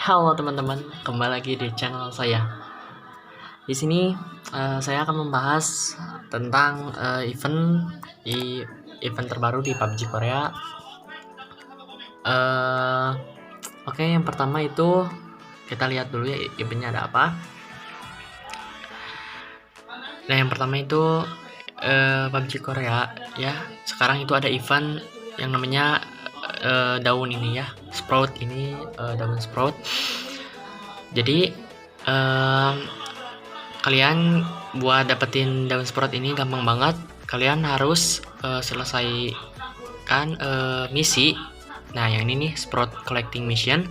Halo teman-teman, kembali lagi di channel saya. Di sini saya akan membahas tentang event terbaru di PUBG Korea. Oke, yang pertama itu kita lihat dulu ya eventnya ada apa. Nah, yang pertama itu PUBG Korea ya. Sekarang itu ada event yang namanya daun ini ya, sprout ini, daun sprout. Jadi kalian buat dapetin daun sprout ini gampang banget. Kalian harus selesaikan misi. Nah, yang ini nih sprout collecting mission.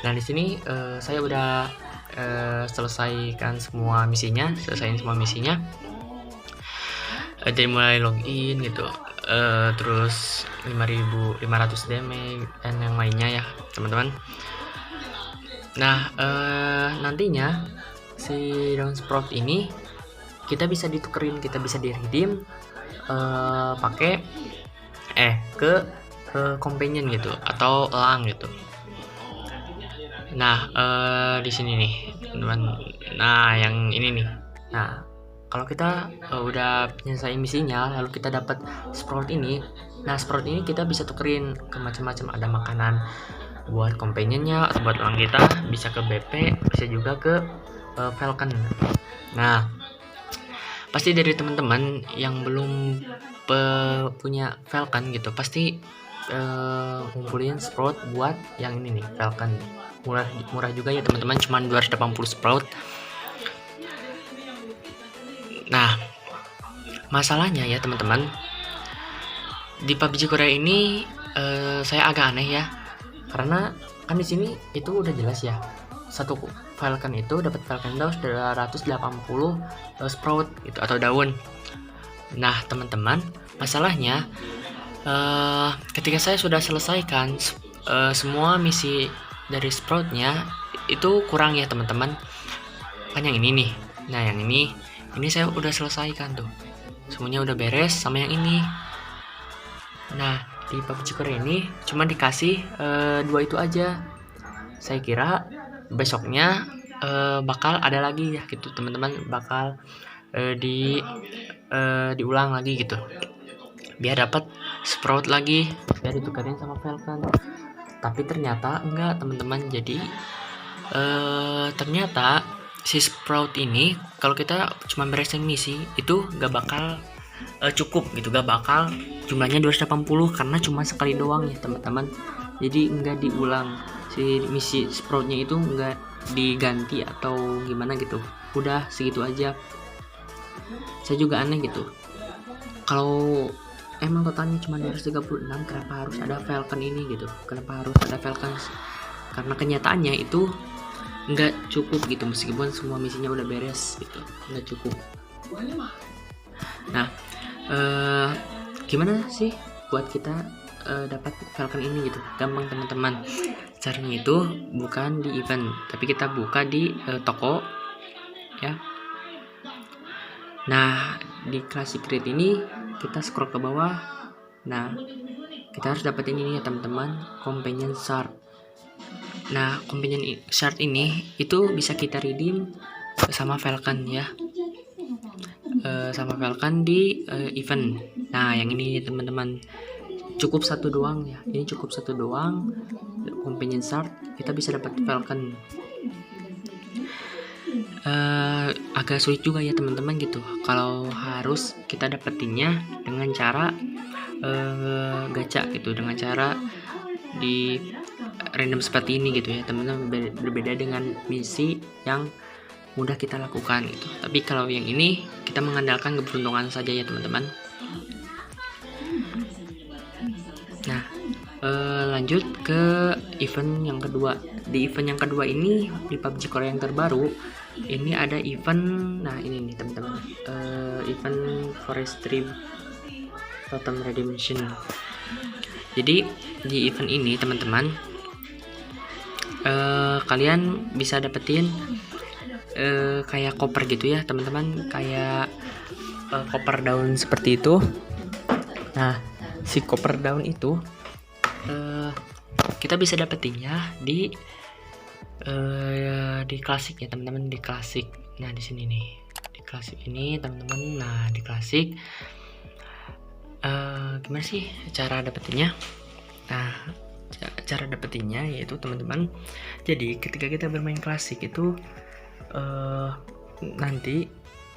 Nah, di sini saya udah selesaiin semua misinya. Dari mulai login gitu, terus 5.500 damage dan yang lainnya ya teman-teman. Nah, nantinya si daun sprout ini kita bisa ditukerin, kita bisa di redeem pakai ke companion gitu atau elang gitu. Nah, di sini nih teman-teman. Nah, yang ini nih. Nah, kalau kita udah nyelesain misinya, lalu kita dapat sprout ini. Nah, sprout ini kita bisa tukerin ke macam-macam, ada makanan buat companionnya atau buat orang kita, bisa ke BP, bisa juga ke Falcon. Nah, pasti dari teman-teman yang belum punya Falcon gitu, pasti ngumpulin sprout buat yang ini nih, Falcon. Murah juga ya teman-teman, cuma 280 sprout. Nah, masalahnya ya teman-teman, di PUBG Korea ini saya agak aneh ya, karena kan di sini itu udah jelas ya, satu Falcon itu dapat Falcon Daun 280 sprout gitu atau daun. Nah teman-teman, masalahnya ketika saya sudah selesaikan semua misi dari sproutnya, itu kurang ya teman-teman. Kan yang ini nih, nah yang ini saya udah selesaikan tuh, semuanya udah beres sama yang ini. Nah, di PUBG Korea ini cuma dikasih 2 itu aja. Saya kira besoknya bakal ada lagi ya gitu teman-teman, bakal diulang lagi gitu, biar dapat sprout lagi, biar ditukarin sama Falcon. Tapi ternyata enggak teman-teman. Jadi ternyata si sprout ini kalau kita cuma beresin misi itu gak bakal cukup gitu, gak bakal jumlahnya 280 karena cuma sekali doang ya teman-teman. Jadi enggak diulang, si misi sproutnya itu enggak diganti atau gimana gitu, udah segitu aja. Saya juga aneh gitu, kalau emang totalnya cuma 236 kenapa harus ada Falcon ini gitu, kenapa harus ada Falcon? Karena kenyataannya itu nggak cukup gitu, meskipun semua misinya udah beres gitu, nggak cukup. Nah, gimana sih buat kita dapat Falcon ini gitu? Gampang teman-teman. Caranya itu bukan di event, tapi kita buka di toko ya. Nah, di Classic Crate ini kita scroll ke bawah. Nah, kita harus dapetin ini ya teman-teman, companion shard. Nah, companion shard ini itu bisa kita redeem sama Falcon ya, sama Falcon di event. Nah, yang ini teman-teman cukup satu doang ya, ini cukup satu doang companion shard, kita bisa dapat Falcon. Agak sulit juga ya teman-teman gitu, kalau harus kita dapetinnya dengan cara gacha gitu, dengan cara di random seperti ini gitu ya teman-teman. Berbeda dengan misi yang mudah kita lakukan gitu. Tapi kalau yang ini kita mengandalkan keberuntungan saja ya teman-teman. Nah, lanjut ke event yang kedua. Di event yang kedua ini, di PUBG Korea yang terbaru ini ada event. Nah, ini nih teman-teman, event Forestry Totem Redemption. Jadi di event ini teman-teman, kalian bisa dapetin kayak koper gitu ya teman-teman, kayak koper daun seperti itu. Nah, si koper daun itu kita bisa dapetinnya di di klasik ya teman-teman, di klasik. Nah di sini nih, di klasik ini teman-teman. Nah di klasik gimana sih cara dapetinnya? Nah cara dapetinnya yaitu teman-teman, jadi ketika kita bermain klasik itu nanti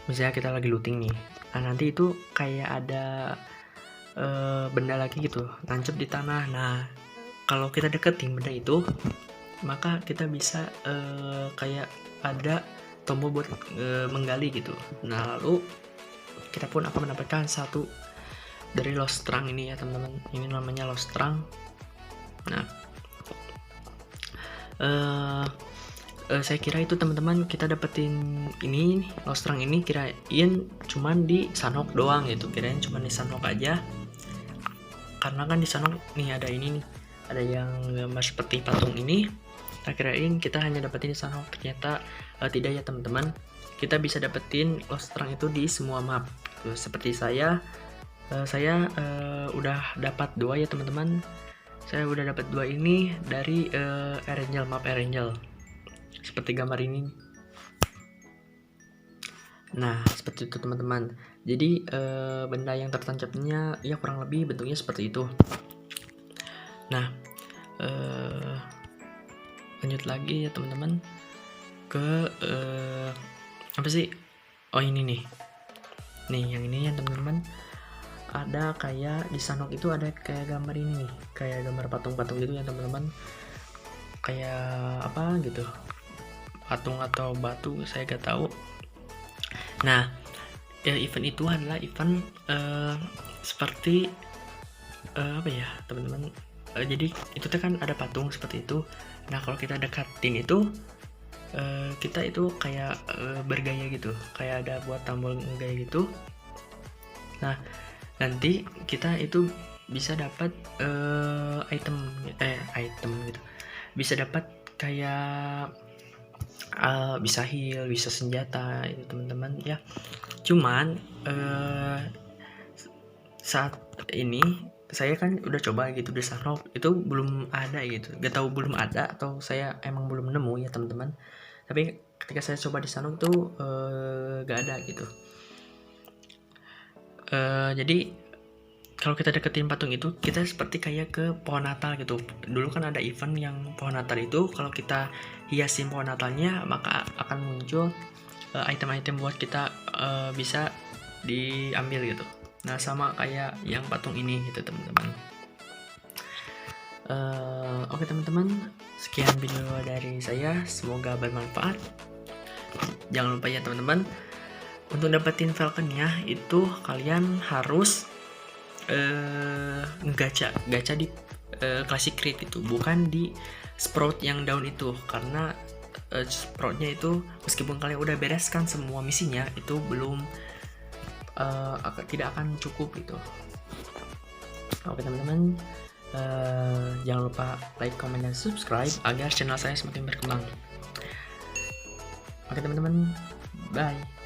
misalnya kita lagi looting nih, nah nanti itu kayak ada benda lagi gitu nancep di tanah. Nah kalau kita deketin benda itu, maka kita bisa kayak ada tombol buat menggali gitu. Nah lalu kita pun akan mendapatkan satu dari Lost Trunk ini ya teman-teman. Ini namanya Lost Trunk. Nah saya kira itu teman-teman, kita dapetin ini Lost Trunk ini kirain cuman di Sanhok doang gitu, kirain cuman di Sanhok aja, karena kan di Sanhok nih ada ini nih, ada yang gambar seperti patung ini. Kita kirain kita hanya dapetin di Sanhok, ternyata tidak ya teman-teman, kita bisa dapetin Lost Trunk itu di semua map. Tuh, seperti saya udah dapat 2 ya teman-teman. Saya udah dapat 2 ini dari Erangel, map Erangel, seperti gambar ini. Nah seperti itu teman-teman. Jadi benda yang tertancapnya ya kurang lebih bentuknya seperti itu. Nah lanjut lagi ya teman-teman ke apa sih, oh ini nih yang ini ya teman-teman, ada kayak di Sanhok itu ada kayak gambar ini nih, kayak gambar patung-patung gitu ya teman-teman, kayak apa gitu, patung atau batu saya gak tahu. Nah event itu adalah event seperti apa ya teman-teman, jadi itu kan ada patung seperti itu. Nah kalau kita dekatin itu kita itu kayak bergaya gitu, kayak ada buat tombol gaya gitu. Nah nanti kita itu bisa dapat item gitu, bisa dapat kayak bisa heal, bisa senjata itu teman-teman ya. Cuman saat ini saya kan udah coba gitu di Sanhok, itu belum ada gitu, gak tahu belum ada atau saya emang belum nemu ya teman-teman. Tapi ketika saya coba di Sanhok tuh gak ada gitu. Jadi kalau kita deketin patung itu, kita seperti kayak ke pohon Natal gitu. Dulu kan ada event yang pohon Natal itu, kalau kita hiasin pohon Natalnya, maka akan muncul item-item buat kita bisa diambil gitu. Nah sama kayak yang patung ini gitu teman-teman. Oke teman-teman, sekian video dari saya, semoga bermanfaat. Jangan lupa ya teman-teman, untuk dapetin Falconnya itu kalian harus gacha di Classic Crate itu, bukan di Sprout yang down itu, karena Sproutnya itu meskipun kalian udah bereskan semua misinya, itu belum tidak akan cukup gitu. Oke teman-teman, jangan lupa like, comment, dan subscribe agar channel saya semakin berkembang. Oke teman-teman, bye.